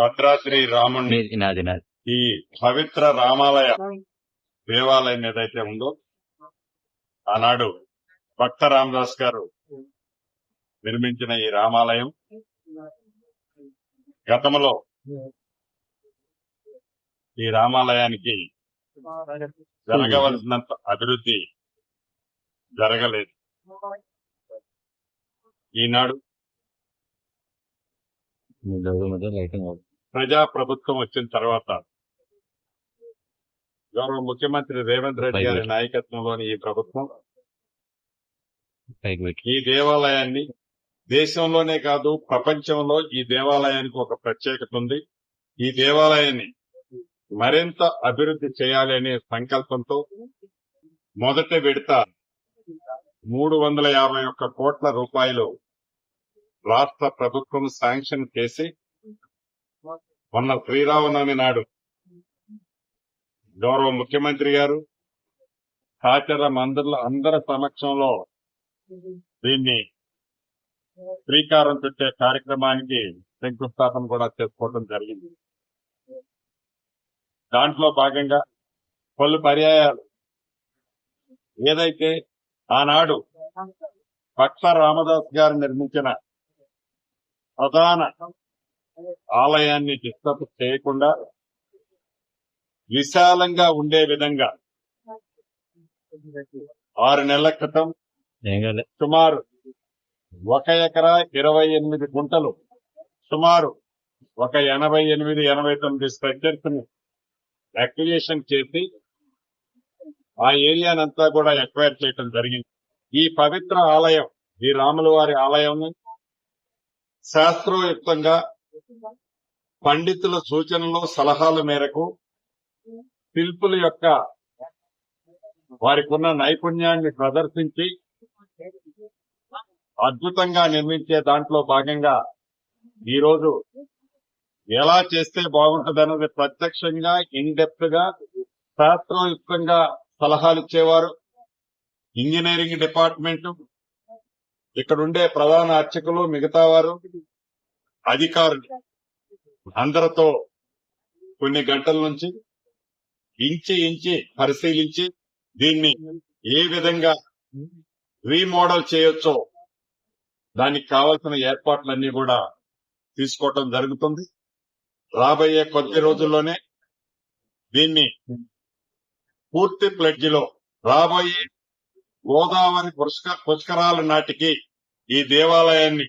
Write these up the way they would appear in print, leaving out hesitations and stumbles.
భద్రాద్రి రాముణ్ణి నాది ఈ పవిత్ర రామాలయ దేవాలయం ఏదైతే ఉందో ఆనాడు భక్త రామదాస్ గారు నిర్మించిన ఈ రామాలయం గతంలో ఈ రామాలయానికి జరగవలసినంత అభివృద్ధి జరగలేదు. ఈనాడు ప్రజా ప్రభుత్వం వచ్చిన తర్వాత గౌరవ ముఖ్యమంత్రి రేవంత్ రెడ్డి గారి నాయకత్వంలోని ఈ ప్రభుత్వం ఈ దేవాలయాన్ని దేశంలోనే కాదు ప్రపంచంలో ఈ దేవాలయానికి ఒక ప్రత్యేకత ఉంది. ఈ దేవాలయాన్ని మరింత అభివృద్ధి చేయాలి అనే సంకల్పంతో మొదట విడత 351 కోట్ల రూపాయలు రాష్ట్ర ప్రభుత్వం శాంక్షన్ చేసి మొన్న శ్రీరామనవమి నాడు గౌరవ ముఖ్యమంత్రి గారు సహచర మంత్రుల అందరి సమక్షంలో దీన్ని శ్రీకారం చుట్టే కార్యక్రమానికి శంకుస్థాపన కూడా చేసుకోవడం జరిగింది. దాంట్లో భాగంగా పలు పర్యాయాలు ఏదైతే ఆనాడు భక్త రామదాస్ గారు నిర్మించిన ప్రధాన ఆలయాన్ని డిస్టర్బ్ చేయకుండా విశాలంగా ఉండే విధంగా 6 నెలల క్రితం సుమారు 1 ఎకరా 28 గుంటలు సుమారు 88-89 స్ట్రక్చర్స్ ని అక్విజిషన్ చేసి ఆ ఏరియానంతా కూడా ఎక్వైర్ చేయడం జరిగింది. ఈ పవిత్ర ఆలయం ఈ రాముల వారి ఆలయం శాస్త్రోయుక్తంగా పండితుల సూచనలు సలహాల మేరకు శిల్పుల యొక్క వారికి ఉన్న నైపుణ్యాన్ని ప్రదర్శించి అద్భుతంగా నిర్మించే దాంట్లో భాగంగా ఈరోజు ఎలా చేస్తే బాగుంటుందన్నది ప్రత్యక్షంగా ఇన్ డెప్త్ గా శాస్త్రోయుక్తంగా సలహాలు ఇచ్చేవారు. ఇంజనీరింగ్ డిపార్ట్మెంట్ ఇక్కడుండే ప్రధాన అర్చకులు మిగతా వారు అధికారులు అందరితో కొన్ని గంటల నుంచి ఇంచి పరిశీలించి దీన్ని ఏ విధంగా రీమోడల్ చేయొచ్చో దానికి కావాల్సిన ఏర్పాట్లన్నీ కూడా తీసుకోవటం జరుగుతుంది. రాబోయే కొద్ది రోజుల్లోనే దీన్ని పూర్తి ప్లెడ్జ్ లో రాబోయే గోదావరి పుష్కరాల నాటికి ఈ దేవాలయాన్ని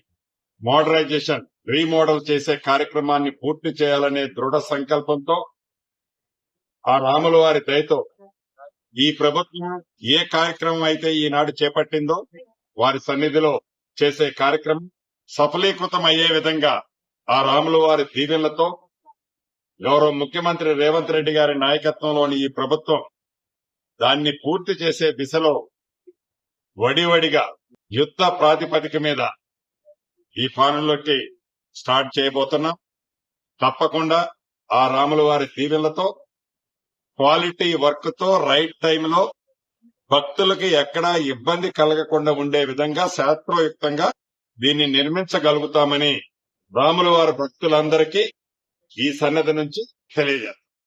మోడరైజేషన్ రీమోడల్ చేసే కార్యక్రమాన్ని పూర్తి చేయాలనే దృఢ సంకల్పంతో ఆ రాముల వారి దయతో ఈ ప్రభుత్వం ఏ కార్యక్రమం అయితే ఈనాడు చేపట్టిందో వారి సన్నిధిలో చేసే కార్యక్రమం సఫలీకృతం అయ్యే విధంగా ఆ రాముల వారి దీవెనలతో గౌరవ ముఖ్యమంత్రి రేవంత్ రెడ్డి గారి నాయకత్వంలోని ఈ ప్రభుత్వం దాన్ని పూర్తి చేసే దిశలో వడివడిగా యుద్ధ ప్రాతిపదిక మీద ఈ పనులకి స్టార్ట్ చేయబోతున్నాం. తప్పకుండా ఆ రాముల వారి దీవెనలతో క్వాలిటీ వర్క్ తో రైట్ టైంలో భక్తులకి ఎక్కడా ఇబ్బంది కలగకుండా ఉండే విధంగా శాస్త్రోయుక్తంగా దీన్ని నిర్మించగలుగుతామని రాముల వారి భక్తులందరికీ ఈ సన్నద్ధి నుంచి తెలియజేస్తారు.